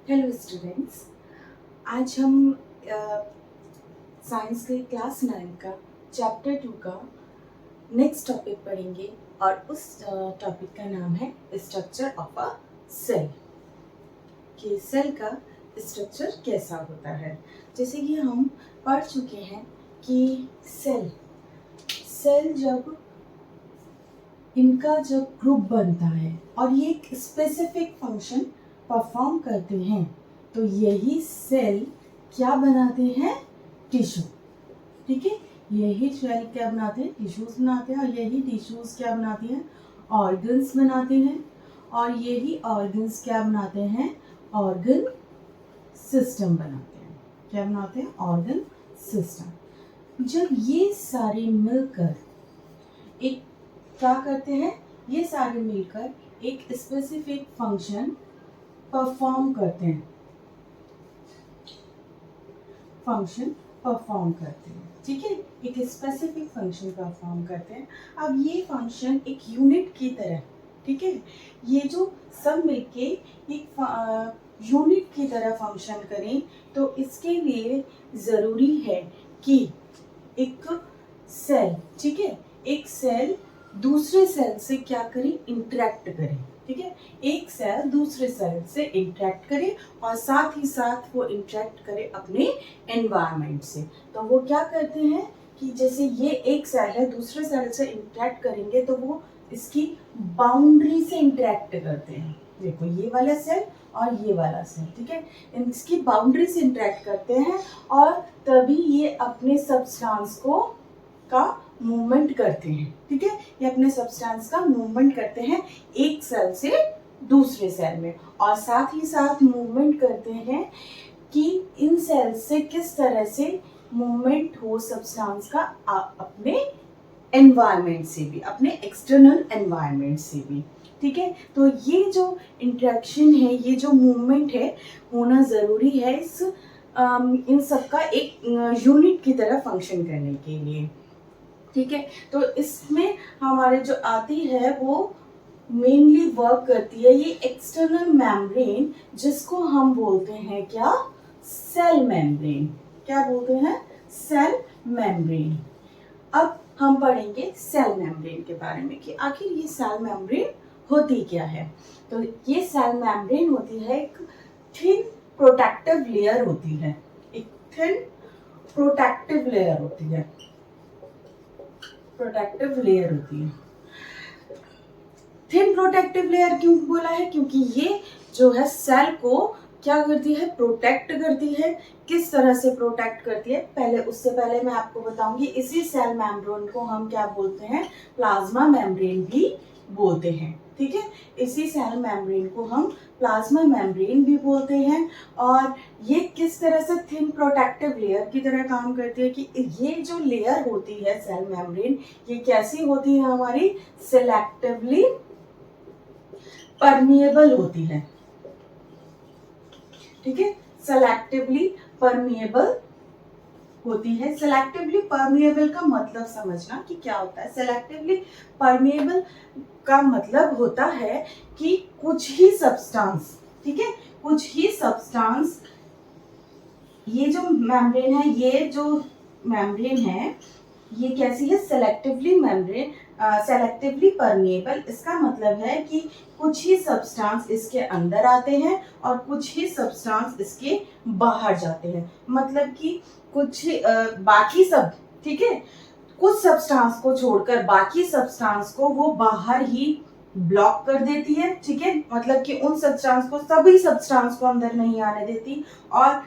Hello students. आज हम science के क्लास 9 का चैप्टर 2 का नेक्स्ट टॉपिक पढ़ेंगे और उस टॉपिक का नाम है स्ट्रक्चर ऑफ अ सेल। कि सेल का स्ट्रक्चर कैसा होता है। जैसे कि हम पढ़ चुके हैं कि सेल सेल जब ग्रुप बनता है और ये एक स्पेसिफिक फंक्शन परफॉर्म करते हैं तो यही सेल क्या बनाते हैं? टिश्यू। ठीक है, यही सेल क्या बनाते हैं? टिश्यूज बनाते हैं। और यही टिश्यूज क्या बनाती हैं? ऑर्गन्स बनाते हैं। और यही ऑर्गन्स क्या बनाते हैं? ऑर्गन सिस्टम बनाते हैं। क्या बनाते हैं? Organ system. जब ये सारे मिलकर एक क्या करते हैं? ये सारे मिलकर एक स्पेसिफिक फंक्शन परफॉर्म करते हैं। ठीक है, एक स्पेसिफिक फंक्शन परफॉर्म करते हैं। अब ये फंक्शन एक यूनिट की तरह, ठीक है, ये जो सब मिलके एक यूनिट की तरह फंक्शन करें तो इसके लिए ज़रूरी है कि एक सेल, ठीक है, एक सेल दूसरे सेल से क्या करे? इंटरेक्ट करे। ठीक है, एक सेल दूसरे सेल से इंटरेक्ट करे और साथ ही साथ वो इंटरेक्ट करे अपने एनवायरनमेंट से। तो वो क्या करते हैं कि जैसे ये एक सेल है, दूसरे सेल से इंटरेक्ट करेंगे तो वो इसकी बाउंड्री से इंटरेक्ट करते हैं। देखो, ये वाला सेल और ये वाला सेल, ठीक है, इसकी बाउंड्री से इंटरेक्ट करते हैं और तभी ये अपने सब्सटेंस का मूवमेंट करते हैं। ठीक है, ये अपने सब्सटेंस का मूवमेंट करते हैं एक सेल से दूसरे सेल में, और साथ ही साथ मूवमेंट करते हैं कि इन सेल से किस तरह से मूवमेंट हो सब्सटेंस का अपने एनवायरनमेंट से भी, अपने एक्सटर्नल एनवायरनमेंट से भी। ठीक है, तो ये जो इंटरेक्शन है, ये जो मूवमेंट है, होना ज़रूरी है इन सब का एक यूनिट की तरह फंक्शन करने के लिए। ठीक है, तो इसमें हमारे जो आती है वो मेनली वर्क करती है ये एक्सटर्नल मेम्ब्रेन, जिसको हम बोलते हैं क्या? Cell membrane. क्या बोलते हैं? Cell membrane. अब हम पढ़ेंगे सेल मेम्ब्रेन के बारे में कि आखिर ये सेल मेम्ब्रेन होती क्या है। तो ये सेल मेम्ब्रेन होती है एक थिन प्रोटेक्टिव लेयर होती है। एक थिन प्रोटेक्टिव लेयर होती है। प्रोटेक्टिव लेयर होती है। थिन प्रोटेक्टिव लेयर क्यों बोला है? क्योंकि ये जो है सेल को क्या करती है? प्रोटेक्ट करती है। किस तरह से प्रोटेक्ट करती है? उससे पहले मैं आपको बताऊंगी। इसी सेल मेम्ब्रेन को हम क्या बोलते हैं? प्लाज्मा मेम्ब्रेन भी बोलते हैं। ठीक है, इसी सेल मेम्ब्रेन को हम प्लाज्मा मेम्ब्रेन भी बोलते हैं। और ये किस तरह से थिन प्रोटेक्टिव लेयर की तरह काम करती है कि ये जो लेयर होती है सेल मेम्ब्रेन, ये कैसी होती है? हमारी सिलेक्टिवली परमिएबल होती है। ठीक है, सेलेक्टिवली परमिएबल होती है। सेलेक्टिवली परमिएबल का मतलब समझना कि क्या होता है। सेलेक्टिवली परमिएबल का मतलब होता है कि कुछ ही सब्सटेंस, ठीक है, कुछ ही सब्सटेंस, ये जो मेम्ब्रेन है, ये कैसी है? Selectively membrane, selectively permeable. इसका मतलब है कि कुछ ही सब्सटेंस इसके अंदर आते हैं और कुछ ही सब्सटेंस इसके बाहर जाते हैं। मतलब कि कुछ बाकी सब, ठीक है, कुछ सब्सटेंस को छोड़कर बाकी सब्सटेंस को वो बाहर ही ब्लॉक कर देती है। ठीक है, मतलब कि उन सब्सटेंस को, सभी सब्सटेंस को अंदर नहीं आने देती और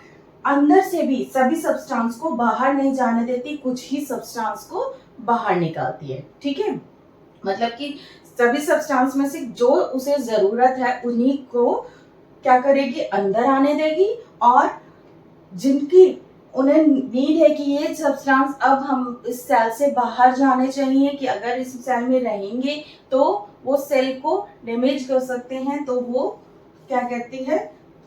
अंदर से भी सभी सब्सटेंस को बाहर नहीं जाने देती, कुछ ही सब्सटेंस को बाहर निकालती है। ठीक है, मतलब कि सभी सब्सटेंस में से जो उसे जरूरत है उन्हीं को क्या करेगी? अंदर आने देगी, और जिनकी उन्हें नीड है कि ये सब्सटेंस अब हम इस सेल से बाहर जाने चाहिए, कि अगर इस सेल में रहेंगे तो वो सेल को डैमेज कर सकते हैं, तो वो क्या कहती है?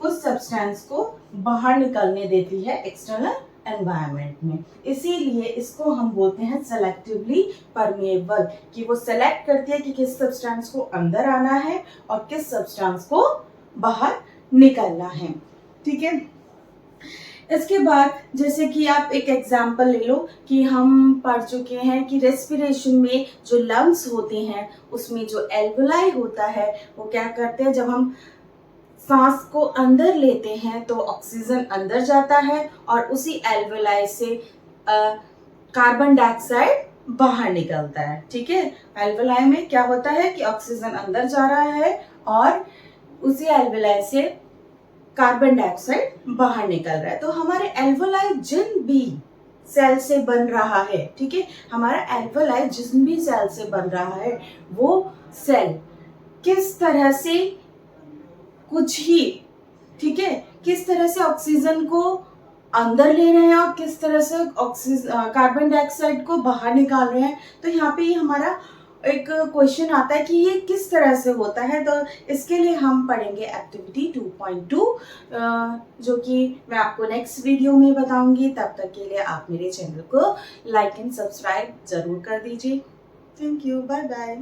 कुछ सब्सटेंस को बाहर निकलने देती है एक्सटर्नल एनवायरनमेंट में। इसीलिए इसको हम बोलते हैं सेलेक्टिवली परमिएबल, कि वो सेलेक्ट करती है कि किस सब्सटेंस को अंदर आना है और किस सब्सटेंस को बाहर निकलना है। ठीक है। इसके बाद जैसे कि आप एक एग्जाम्पल ले लो कि हम पढ़ चुके हैं कि रेस्पिरेशन में जो लंग्स होते हैं उसमें जो एल्वोलाई होता है वो क्या करते हैं, जब हम सांस को अंदर लेते हैं तो ऑक्सीजन अंदर जाता है और उसी एल्वोलाई से कार्बन डाइऑक्साइड बाहर निकलता है। ठीक है, एल्वोलाई में क्या होता है कि ऑक्सीजन अंदर जा रहा है और उसी एल्वोलाई से कार्बन डाइऑक्साइड बाहर निकल रहा है। तो हमारे एल्वोलाई जिन भी सेल से बन रहा है, ठीक है, हमारा एल्वोलाई जिन भी सेल से बन रहा है वो सेल किस तरह से कुछ ही, ठीक है, किस तरह से ऑक्सीजन को अंदर ले रहे हैं और किस तरह से कार्बन डाइऑक्साइड को बाहर निकाल रहे हैं। तो यहाँ पे हमारा एक क्वेश्चन आता है कि ये किस तरह से होता है। तो इसके लिए हम पढ़ेंगे एक्टिविटी 2.2 जो कि मैं आपको नेक्स्ट वीडियो में बताऊंगी। तब तक के लिए आप मेरे चैनल को लाइक एंड सब्सक्राइब जरूर कर दीजिए। Thank you, bye bye.